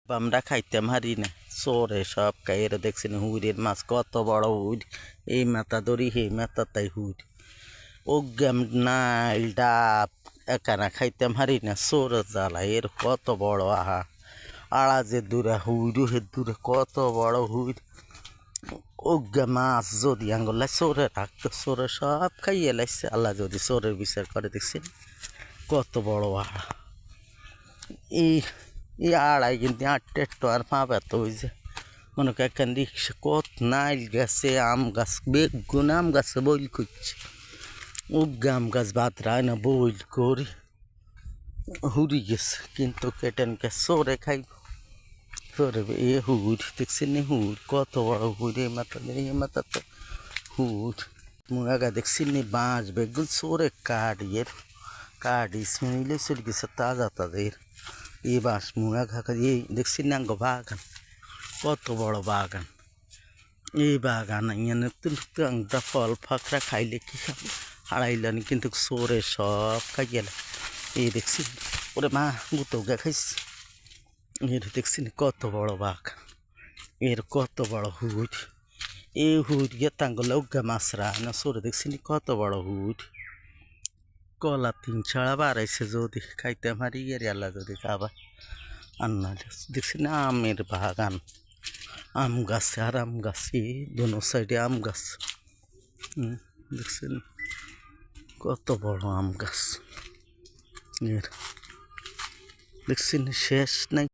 আমরা খাইতাম হারি না চোরে সব খাইয়েরা দেখছি না হুইরের মাছ কত বড় হুইর এই মাথা ধরি সেই মাথা তাই হুইর ও গেম নাইল ডাব একানা খাইতাম হারি না চোরে জ্বালা এর কত বড় আহা আড়া যে দূরে হুইরু হে দূরে কত বড় হুইর ওগে মাছ যদি আঙ্গুল্লা চোরে রাখতো চোরে সব খাইয়ে লাগছে আল্লাহ যদি চোরের বিচার করে দেখছি কত বড় আহা এই এই আড়াই কিন্তু আটটা একটু আর পাবে তো ওই যে মনে কর একখান রিক্সা কত নাইল গাছে আম গাছ বেগুন আম গাছে বইল করছে উগে আম গাছ বাদ রায় না বইল করি হুড়ি গেছে কিন্তু কেটেনকে চোরে খাই চোরে এ হুড় দেখছি নি হুড় কত বড় হুড় এই মাথা তো হুড় মুরাগা দেখছি নি বাঁশ বেগুন চোরে কাটিয়ে কাটি শুনিলে চলে গেছে তাজা তাদের এই বাঁশ মুড়া ঘাকা এই দেখছি না বাগান কত বড় বাগান এই বাগান এখানে তুলতে আংটা ফল ফাঁকরা খাইলে কি হারাইলানি কিন্তু চোরে সব খাই গেল এই দেখছি ওরে মা গুতো গা খাইছি এর দেখছি কত বড় বাগান এর কত বড় হুট এই হুট গিয়ে তাঙ্গলে উগা মাছরা না চোরে দেখছি কত বড় হুট কলা 3 ছাড়া বাড়াইছে যদি খাইতে মারি গেরি আল্লাহ যদি খাবার আন্না দেখছি না আমের বাগান আম গাছে আর আম গাছে দোনো সাইডে আম গাছ দেখছেন কত বড় আম গাছ দেখছেন শেষ নাই।